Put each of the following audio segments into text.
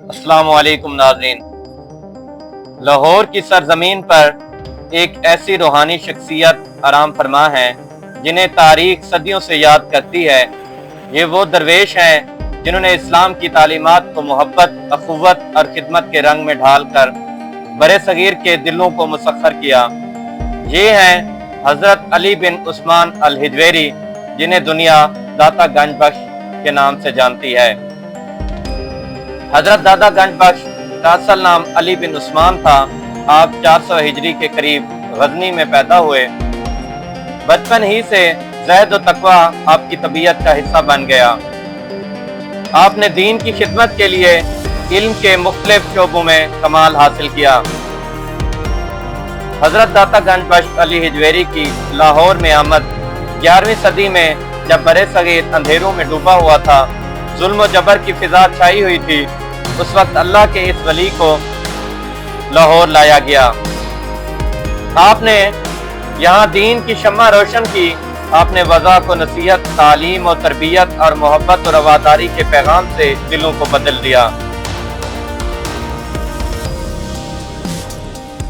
अस्सलामु अलैकुम नाज़रीन। लाहौर की सरजमीन पर एक ऐसी रूहानी शख्सियत आराम फरमा है जिन्हें तारीख सदियों से याद करती है। ये वो दरवेश हैं जिन्होंने इस्लाम की तालीमात को मोहब्बत, अखुवत और खिदमत के रंग में ढाल कर बड़े सगीर के दिलों को मुसख्खर किया। ये हैं हज़रत अली बिन उस्मान अल हिजवेरी, जिन्हें दुनिया दाता गंज बख्श के नाम से जानती है। हजरत दादा गंज बख्श का असल नाम अली बिन उस्मान था। आप 400 हिजरी के करीब गजनी में पैदा हुए। बचपन ही से ज़हद व तकवा आपकी तबीयत का हिस्सा बन गया। आपने दीन की खिदमत के लिए इल्म के मुख्तलिफ शोबों में कमाल हासिल किया। हजरत दाता गंज बख्श अली हिजवेरी की लाहौर में आमद 11वीं सदी में, जब बड़े सगीर अंधेरों में डूबा हुआ था, जुल्म व जबर की फिजा छाई हुई थी। उस वक्त अल्लाह के इस वली को लाहौर लाया गया। आपने यहाँ दीन की शम्मा रोशन की। आपने वज़ा को नसीहत, तालीम और तरबियत और मोहब्बत और रवादारी के पैगाम से दिलों को बदल दिया।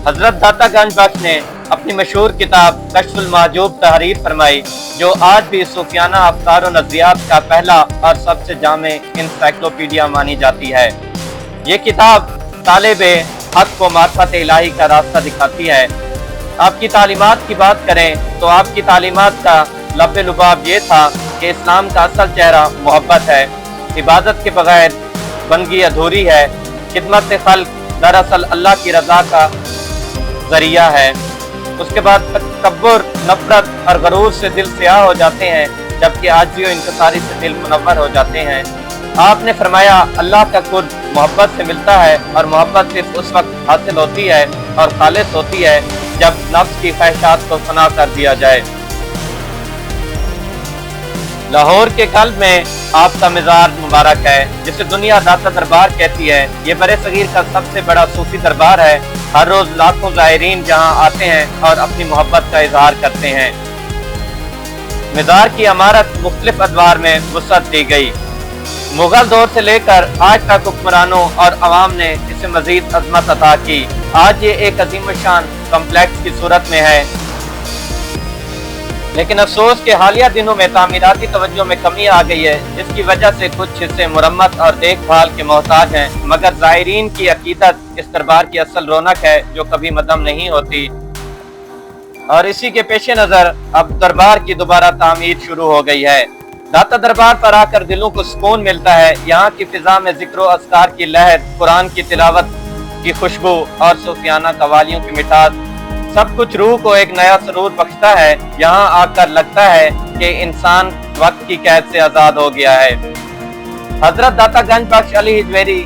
हजरत दाता गंज बख्श ने अपनी मशहूर किताब कश्फुल महजूब तहरीर फरमाई, जो आज भी सूफियाना अफकार और नज़रियात का पहला और सबसे जामे इंसाइक्लोपीडिया मानी जाती है। ये किताब तालिबे हक को मार्फत इलाही का रास्ता दिखाती है। आपकी तालीमात की बात करें तो आपकी तालीमात का लब्बे लुबाब ये था कि इस्लाम का असल चेहरा मोहब्बत है। इबादत के बगैर बंदगी अधूरी है। खिदमत खल्क दरअसल अल्लाह की रज़ा का जरिया है। उसके बाद तकब्बुर, नफरत और गरूर से दिल स्याह हो जाते हैं, जबकि आजिज़ी और इंकिसारी से दिल मुनव्वर हो जाते हैं। आपने फरमाया, अल्लाह का कुर्ब मोहब्बत से मिलता है, और मोहब्बत सिर्फ उस वक्त हासिल होती है और खालिस होती है जब नफ्स की ख्वाहिशात को फना कर दिया जाए। लाहौर के कल्ब में आपका मिज़ार मुबारक है, जिसे दुनिया दाता दरबार कहती है। ये बड़े सगीर का सबसे बड़ा सूफी दरबार है। हर रोज लाखों ज़ायरीन जहाँ आते हैं और अपनी मोहब्बत का इजहार करते हैं। मिज़ार की इमारत मुख्तलिफ अदवार में वुसअत दी गई। मुगल दौर से लेकर आज तक हुक्मरानों और अवाम ने इसे मजीद अजमत अता की। आज ये एक अजीम शान कम्प्लेक्स की सूरत में है, लेकिन अफसोस के हालिया दिनों में तामीराती तवज्जो में कमी आ गई है, जिसकी वजह से कुछ हिस्से मुरम्मत और देखभाल के मोहताज हैं। मगर ज़ायरीन की अकीदत इस दरबार की असल रौनक है, जो कभी मदम नहीं होती। और इसी के पेश नज़र अब दरबार की दोबारा तामीर शुरू हो गई है। दाता दरबार पर आकर दिलों को सुकून मिलता है। यहाँ की फिजा में जिक्र व अस्कार की लहर, कुरान की तिलावत की खुशबू और सूफियाना कवालियों की मिठास, सब कुछ रूह को एक नया सरूर बख्शता है। यहाँ आकर लगता है कि इंसान वक्त की कैद से आज़ाद हो गया है। हजरत दाता गंज बख्श अली हिजवेरी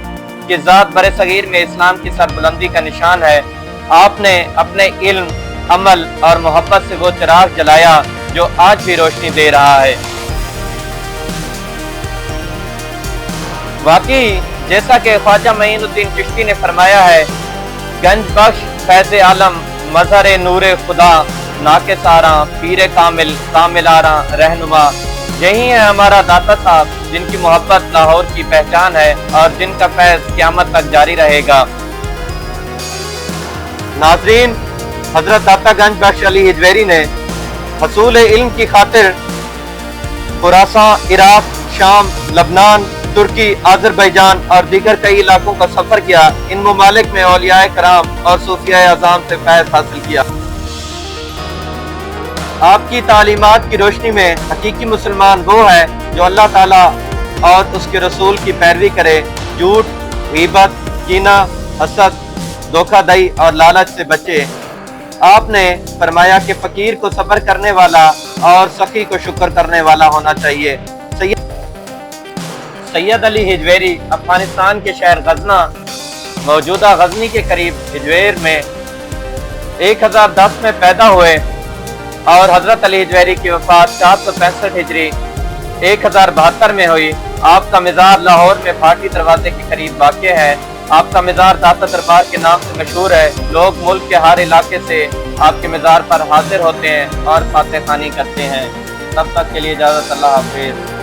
की ज़ात बरे सगीर में इस्लाम की सरबुलंदी का निशान है। आपने अपने इल्म, अमल और मोहब्बत से वो चिराग जलाया जो आज भी रोशनी दे रहा है। वाकई जैसा कि ख्वाजा मईनुद्दीन चिश्ती ने फरमाया है, गंज बख्श फैज़ आलम, मज़हर नूरे खुदा, नाके सारा, पीरे कामिल, कामिलारा, रहनुमा। यही है हमारा दाता साहब, जिनकी मोहब्बत लाहौर की पहचान है और जिनका फैज़ क़यामत तक जारी रहेगा। नाज़रीन, हजरत दाता गंज बख्श अली हिजवेरी ने हसूल इल्म की खातिर खुरासान, इराक, शाम, लबनान, तुर्की, आज़रबैजान और दीगर कई इलाकों का सफर किया। इन ममालिक में औलियाए कराम और सूफियाए आज़ाम से फैज़ हासिल किया। आपकी तालीमात की रोशनी में हकीकी मुसलमान वो है जो अल्लाह ताला और उसके रसूल की पैरवी करे, झूठ, गीबत, कीना, हसद, धोखाधड़ी और लालच से बचे। आपने फरमाया कि फकीर को सब्र करने वाला और सखी को शुक्र करने वाला होना चाहिए। सैयद अली हिजवेरी अफगानिस्तान के शहर गजना, मौजूदा गजनी के करीब हिजवेर में 1010 में पैदा हुए और हजरत अली हिजवेरी की वफात 465 हिजरी 1072 में हुई। आपका मिज़ार लाहौर में फाटी दरवाजे के करीब वाक़ है। आपका मिज़ार दाता दरबार के नाम से मशहूर है। लोग मुल्क के हर इलाके से आपके मिज़ार पर हाजिर होते हैं और फातिह खानी करते हैं। तब तक के लिए इजाज़त, अल्लाह हाफिज़।